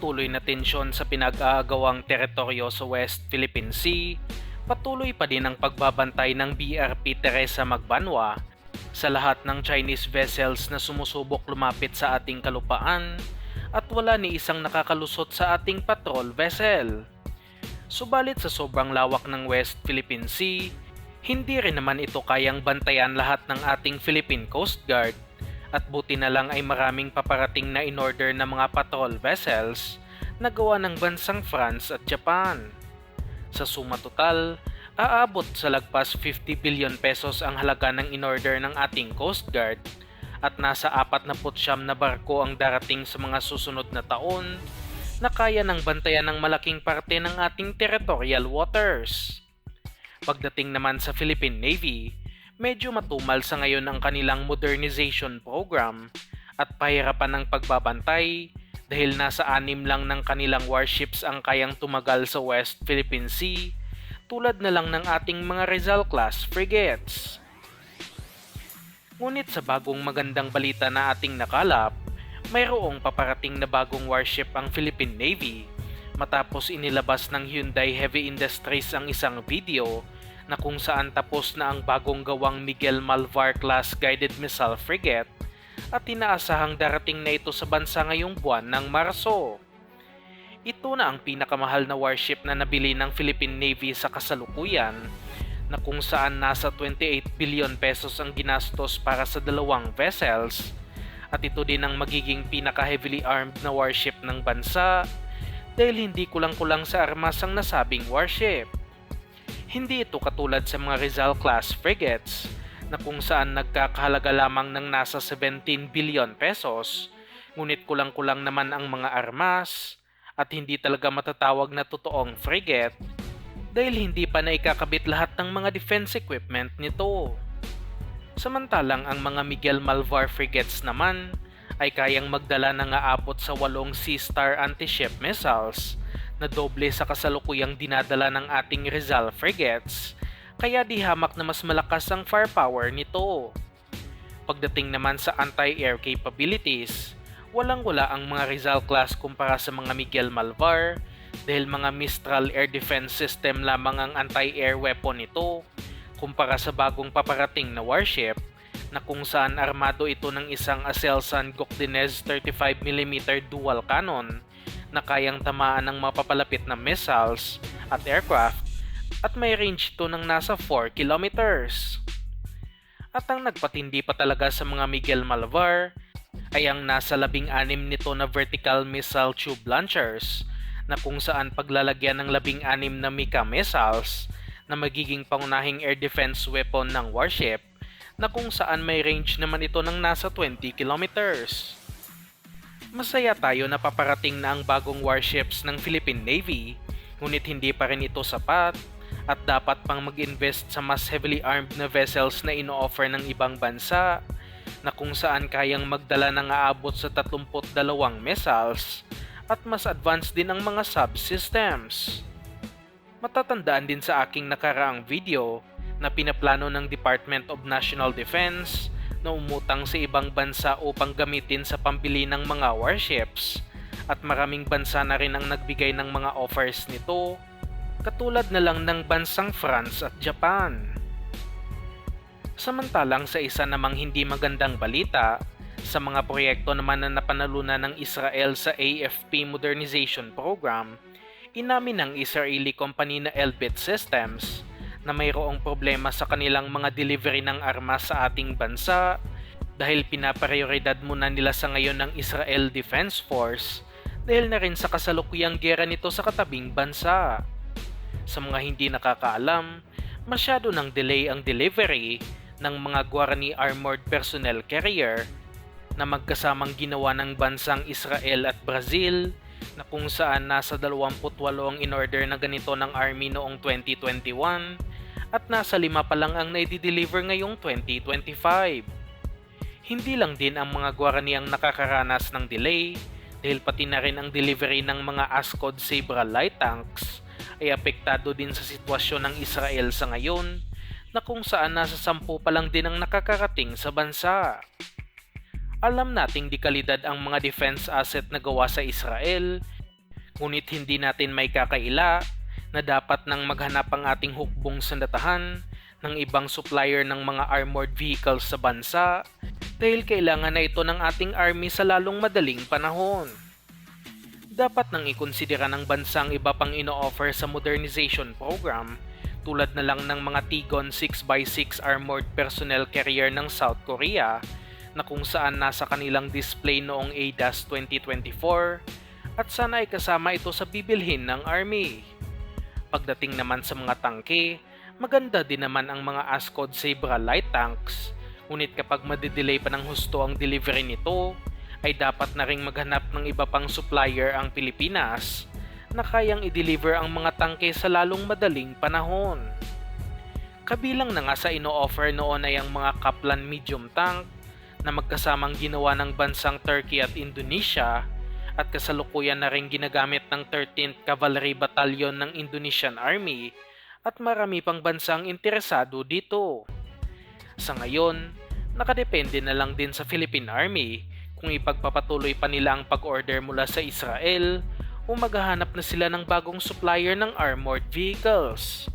patuloy na tensyon sa pinag-aagawang teritoryo sa West Philippine Sea, patuloy pa din ang pagbabantay ng BRP Teresa Magbanwa sa lahat ng Chinese vessels na sumusubok lumapit sa ating kalupaan at wala ni isang nakakalusot sa ating patrol vessel. Subalit sa sobrang lawak ng West Philippine Sea, hindi rin naman ito kayang bantayan lahat ng ating Philippine Coast Guard at buti na lang ay maraming paparating na in-order na mga patrol vessels na gawa ng bansang France at Japan. Sa suma total, aabot sa lagpas 50 billion pesos ang halaga ng in-order ng ating Coast Guard at nasa 49 na barko ang darating sa mga susunod na taon na kaya ng bantayan ng malaking parte ng ating territorial waters. Pagdating naman sa Philippine Navy, medyo matumal sa ngayon ang kanilang modernization program at pahirapan ng pagbabantay dahil nasa 6 lang ng kanilang warships ang kayang tumagal sa West Philippine Sea tulad na lang ng ating mga Rizal-class frigates. Ngunit sa bagong magandang balita na ating nakalap, mayroong paparating na bagong warship ang Philippine Navy matapos inilabas ng Hyundai Heavy Industries ang isang video na kung saan tapos na ang bagong gawang Miguel Malvar class guided missile frigate at inaasahang darating na ito sa bansa ngayong buwan ng Marso. Ito na ang pinakamahal na warship na nabili ng Philippine Navy sa kasalukuyan na kung saan nasa 28 billion pesos ang ginastos para sa dalawang vessels at ito din ang magiging pinaka-heavily armed na warship ng bansa dahil hindi kulang-kulang sa armas ang nasabing warship. Hindi ito katulad sa mga Rizal-class frigates na kung saan nagkakahalaga lamang ng nasa 17 billion pesos, ngunit kulang-kulang naman ang mga armas at hindi talaga matatawag na totoong frigate dahil hindi pa naikakabit lahat ng mga defense equipment nito. Samantalang ang mga Miguel Malvar frigates naman ay kayang magdala ng aabot sa 8 Sea Star anti-ship missiles na doble sa kasalukuyang dinadala ng ating Rizal frigates, kaya di hamak na mas malakas ang firepower nito. Pagdating naman sa anti-air capabilities, walang-wala ang mga Rizal class kumpara sa mga Miguel Malvar dahil mga Mistral air defense system lamang ang anti-air weapon nito kumpara sa bagong paparating na warship na kung saan armado ito ng isang Aselsan Gokdinez 35mm dual cannon na kayang tamaan ng mapapalapit na missiles at aircraft at may range ito ng nasa 4 kilometers. At ang nagpatindi pa talaga sa mga Miguel Malvar ay ang nasa 16 nito na vertical missile tube launchers na kung saan paglalagyan ng 16 na Mika missiles na magiging pangunahing air defense weapon ng warship na kung saan may range naman ito ng nasa 20 kilometers. Masaya tayo na paparating na ang bagong warships ng Philippine Navy, ngunit hindi pa rin ito sapat at dapat pang mag-invest sa mas heavily armed na vessels na ino-offer ng ibang bansa na kung saan kayang magdala ng aabot sa 32 missiles at mas advanced din ang mga subsystems. Matatandaan din sa aking nakaraang video na pinaplano ng Department of National Defense na umutang sa ibang bansa upang gamitin sa pambili ng mga warships at maraming bansa na rin ang nagbigay ng mga offers nito, katulad na lang ng bansang France at Japan. Samantalang sa isa namang hindi magandang balita, sa mga proyekto naman na napanalunan ng Israel sa AFP Modernization Program, inamin ng Israeli company na Elbit Systems na mayroong problema sa kanilang mga delivery ng armas sa ating bansa dahil pinaprioridad muna nila sa ngayon ng Israel Defense Force dahil na rin sa kasalukuyang gera nito sa katabing bansa. Sa mga hindi nakakaalam, masyado ng delay ang delivery ng mga Guarani Armored Personnel Carrier na magkasamang ginawa ng bansang Israel at Brazil na kung saan nasa 28 ang in-order na ganito ng Army noong 2021 at nasa 5 pa lang ang naidi-deliver ngayong 2025. Hindi lang din ang mga Guarani ang nakakaranas ng delay dahil pati na rin ang delivery ng mga ASCOD Sabra light tanks ay apektado din sa sitwasyon ng Israel sa ngayon na kung saan nasa 10 pa lang din ang nakakarating sa bansa. Alam nating di kalidad ang mga defense asset na gawa sa Israel, Ngunit hindi natin may kakaila na dapat nang maghanap ang ating hukbong sandatahan ng ibang supplier ng mga armored vehicles sa bansa dahil kailangan na ito ng ating army sa lalong madaling panahon. Dapat nang ikonsidera ng bansang iba pang ino-offer sa modernization program tulad na lang ng mga Tigon 6x6 armored personnel carrier ng South Korea na kung saan nasa kanilang display noong ADAS 2024 at sana ay kasama ito sa bibilhin ng army. Pagdating naman sa mga tangke, maganda din naman ang mga ASCOD Zebra light tanks, ngunit kapag madidelay pa ng husto ang delivery nito, ay dapat na ring maghanap ng iba pang supplier ang Pilipinas na kayang i-deliver ang mga tangke sa lalong madaling panahon. Kabilang na nga sa ino-offer noon ay ang mga Kaplan medium tank na magkasamang ginawa ng bansang Turkey at Indonesia at kasalukuyan na rin ginagamit ng 13th Cavalry Battalion ng Indonesian Army at marami pang bansang interesado dito. Sa ngayon, nakadepende na lang din sa Philippine Army kung ipagpapatuloy pa nila ang pag-order mula sa Israel o maghahanap na sila ng bagong supplier ng armored vehicles.